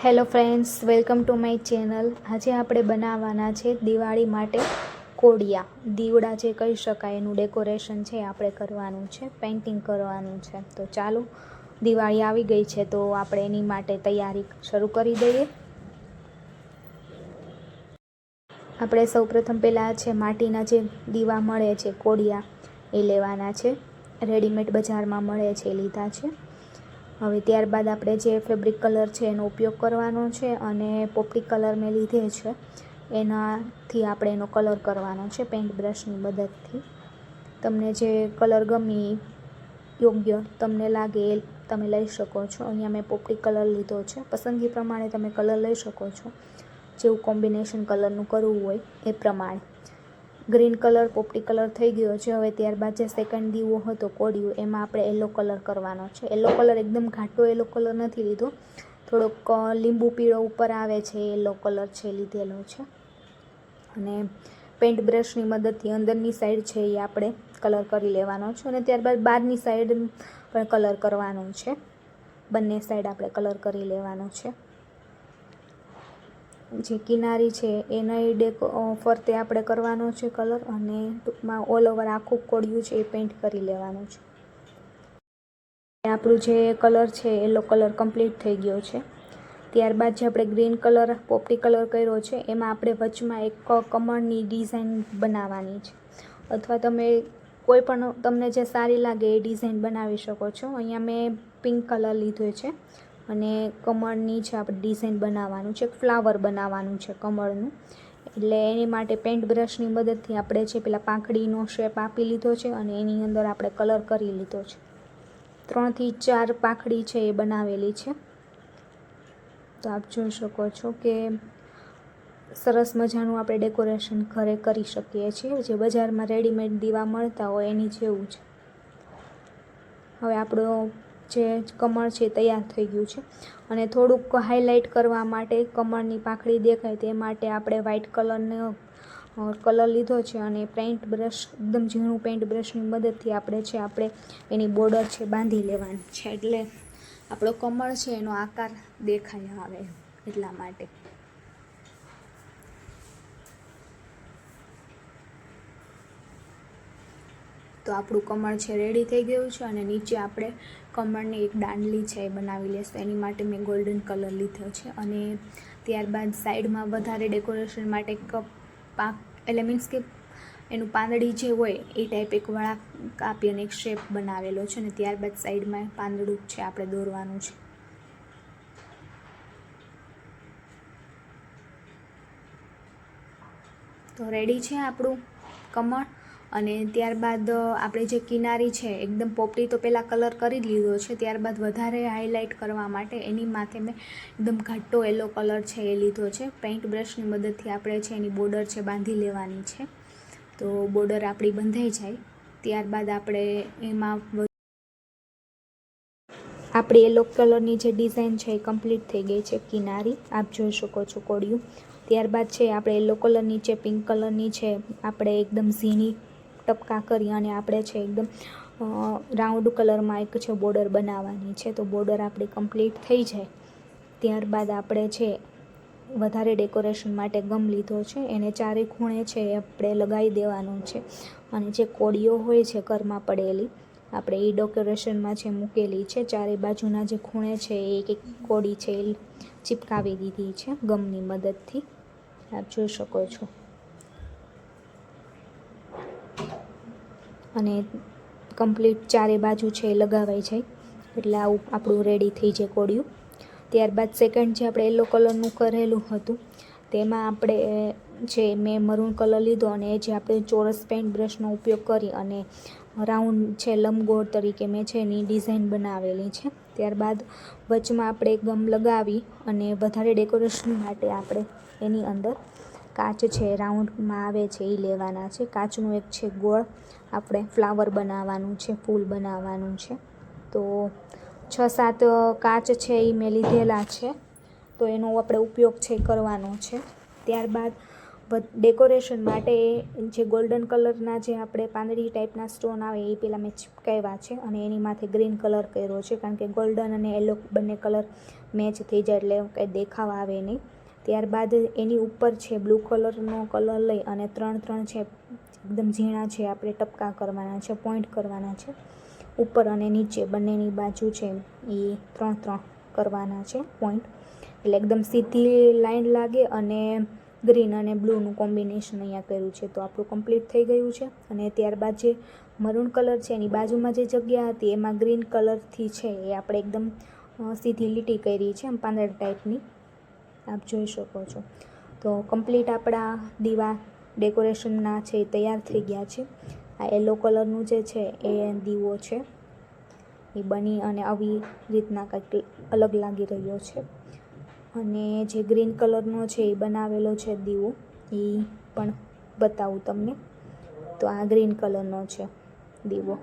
Hello friends, welcome to my channel. આજે આપણે બનાવવાના છે દિવાળી માટે કોડિયા. દીવડા જે કહી શકાય એનું ડેકોરેશન છે આપણે કરવાનું છે, પેઇન્ટિંગ કરવાનું છે. તો ચાલો, દિવાળી આવી ગઈ છે તો આપણે એની માટે તૈયારી શરૂ કરી દઈએ. આપણે સૌપ્રથમ પહેલાં છે માટીના જે દીવા મળે છે કોડિયા એ લેવાના છે. રેડીમેડ બજારમાં મળે છે એ લીધા છે. હવે ત્યારબાદ આપણે જે ફેબ્રિક કલર છે એનો ઉપયોગ કરવાનો છે અને પોપટી કલર મેં લીધે છે, એનાથી આપણે એનો કલર કરવાનો છે પેઇન્ટ બ્રશની મદદથી. તમને જે કલર ગમી યોગ્ય તમને લાગે એ તમે લઈ શકો છો. અહીંયા મેં પોપટી કલર લીધો છે. પસંદગી પ્રમાણે તમે કલર લઈ શકો છો, જેવું કોમ્બિનેશન કલરનું કરવું હોય એ પ્રમાણે. ગ્રીન કલર પોપટી કલર થઈ ગયો છે. હવે ત્યારબાદ જે સેકન્ડ દીવો હતો કોડિયું, એમાં આપણે યલો કલર કરવાનો છે. યલો કલર એકદમ ઘાટો યલો કલર નથી લીધો, થોડોક લીંબુ પીળો ઉપર આવે છે યલો કલર છે લીધેલો છે. અને પેઇન્ટ બ્રશની મદદથી અંદરની સાઈડ છે એ આપણે કલર કરી લેવાનો છે અને ત્યારબાદ બહારની સાઈડ પણ કલર કરવાનો છે. બંને સાઈડ આપણે કલર કરી લેવાનો છે. જે કિનારી છે એના ફરતે આપણે કરવાનો છે કલર, અને ટૂંકમાં ઓલ ઓવર આખું કોડિયું છે એ પેઇન્ટ કરી લેવાનું છે. આપણું જે કલર છે યલો કલર કમ્પ્લીટ થઈ ગયો છે. ત્યારબાદ જે આપણે ગ્રીન કલર પોપટી કલર કર્યો છે એમાં આપણે વચમાં એક કમળની ડિઝાઇન બનાવવાની છે, અથવા તમે કોઈ પણ તમને જે સારી લાગે એ ડિઝાઇન બનાવી શકો છો. અહીંયા મેં પિંક કલર લીધો છે અને કમળની છે આપણે ડિઝાઇન બનાવવાનું છે, ફ્લાવર બનાવવાનું છે કમળનું. એટલે એની માટે પેઇન્ટ બ્રશની મદદથી આપણે છે પેલા પાંખડીનો શેપ આપી લીધો છે અને એની અંદર આપણે કલર કરી લીધો છે. 3 થી 4 પાંખડી છે એ બનાવેલી છે. તો આપ જોઈ શકો છો કે સરસ મજાનું આપણે ડેકોરેશન ઘરે કરી શકીએ છીએ, જે બજારમાં રેડીમેડ દીવા મળતા હોય એની જેવું છે. હવે આપણો જે કમળ છે તૈયાર થઈ ગયું છે અને થોડુંક હાઇલાઇટ કરવા માટે કમળની પાંખડી દેખાય તે માટે આપણે વ્હાઇટ કલરનો કલર લીધો છે અને પેઇન્ટ બ્રશ એકદમ ઝીણું પેઇન્ટ બ્રશની મદદથી આપણે એની બોર્ડર છે બાંધી લેવાની છે, એટલે આપણો કમળ છે એનો આકાર દેખાય આવે એટલા માટે. તો આપણું કમળ છે રેડી થઈ ગયું છે અને નીચે આપણે કમળની એક દાંડલી છે એ બનાવી લેશું. એની માટે મેં ગોલ્ડન કલર લીધો છે અને ત્યારબાદ સાઈડમાં વધારે ડેકોરેશન માટે એટલે મીન્સ કે એનું પાંદડી જે હોય એ ટાઈપ એક વળાંક કાપી અને એક શેપ બનાવેલો છે અને ત્યારબાદ સાઈડમાં પાંદડું છે આપણે દોરવાનું છે. તો રેડી છે આપણું કમળ. અને ત્યારબાદ આપણે જે કિનારી છે એકદમ પોપટી તો પહેલાં કલર કરી જ લીધો છે, ત્યારબાદ વધારે હાઇલાઇટ કરવા માટે એની માથે મેં એકદમ ઘાટો યલો કલર છે એ લીધો છે. પેઇન્ટ બ્રશની મદદથી આપણે છે એની બોર્ડર છે બાંધી લેવાની છે. તો બોર્ડર આપણી બંધાઈ જાય ત્યારબાદ આપણે એમાં આપણી યલો કલરની જે ડિઝાઇન છે એ કમ્પ્લીટ થઈ ગઈ છે કિનારી, આપ જોઈ શકો છો કોડિયું. ત્યારબાદ છે આપણે યલો કલરની છે પિંક કલરની છે આપણે એકદમ ઝીણી ટપકા કરી અને આપણે છે એકદમ રાઉન્ડ કલરમાં એક છે બોર્ડર બનાવવાની છે. તો બોર્ડર આપણી કમ્પ્લીટ થઈ જાય ત્યારબાદ આપણે છે વધારે ડેકોરેશન માટે ગમ લીધો છે, એને ચારે ખૂણે છે એ આપણે લગાવી દેવાનું છે અને જે કોડીઓ હોય છે ઘરમાં પડેલી આપણે એ ડેકોરેશનમાં છે મૂકેલી છે. ચારે બાજુના જે ખૂણે છે એ એક કોડી છે એ ચિપકાવી દીધી છે ગમની મદદથી, આપ જોઈ શકો છો. અને કમ્પ્લીટ ચારે બાજુ છે એ લગાવાઈ જાય એટલે આવું આપણું રેડી થઈ જાય કોડિયું. ત્યારબાદ સેકન્ડ જે આપણે યલો કલરનું કરેલું હતું તેમાં આપણે જે મેં મરૂન કલર લીધો અને જે આપણે ચોરસ પેઇન્ટ બ્રશનો ઉપયોગ કરી અને રાઉન્ડ છે લંબગોળ તરીકે મેં છે એની ડિઝાઇન બનાવેલી છે. ત્યારબાદ વચમાં આપણે ગમ લગાવી અને વધારે ડેકોરેશન માટે આપણે એની અંદર કાચ છે રાઉન્ડમાં આવે છે એ લેવાના છે. કાચનું એક છે ગોળ આપણે ફ્લાવર બનાવવાનું છે, ફૂલ બનાવવાનું છે. તો 6-7 કાચ છે એ મેં લીધેલા છે, તો એનો આપણે ઉપયોગ છે કરવાનો છે. ત્યારબાદ ડેકોરેશન માટે જે ગોલ્ડન કલરના જે આપણે પાંદડી ટાઈપના સ્ટોન આવે એ પહેલાં મેં ચીપકાવ્યા છે અને એની માથે ગ્રીન કલર કર્યો છે, કારણ કે ગોલ્ડન અને યલો બંને કલર મેચ થઈ જાય એટલે કંઈ દેખાવ આવે નહીં. ત્યારબાદ એની ઉપર છે બ્લુ કલરનો કલર લઈ અને 3 છે એકદમ ઝીણા છે આપણે ટપકા કરવાના છે, પોઈન્ટ કરવાના છે ઉપર અને નીચે બંનેની બાજુ છે એ 3 કરવાના છે પોઈન્ટ, એટલે એકદમ સીધી લાઈન લાગે. અને ગ્રીન અને બ્લુનું કોમ્બિનેશન અહીંયા કર્યું છે. તો આપણું કમ્પ્લીટ થઈ ગયું છે. અને ત્યારબાદ જે મરૂન કલર છે એની બાજુમાં જે જગ્યા હતી એમાં ગ્રીન કલરથી છે એ આપણે એકદમ સીધી લીટી કરી છે આમ પાંદડા ટાઈપની, આપ જોઈ શકો છો. તો કમ્પ્લીટ આપણા દીવા ડેકોરેશનના છે એ તૈયાર થઈ ગયા છે. આ યલો કલરનું જે છે એ દીવો છે એ બની અને આવી રીતના કંઈક અલગ લાગી રહ્યો છે. અને જે ગ્રીન કલરનો છે એ બનાવેલો છે દીવો એ પણ બતાવું તમને. તો આ ગ્રીન કલરનો છે દીવો.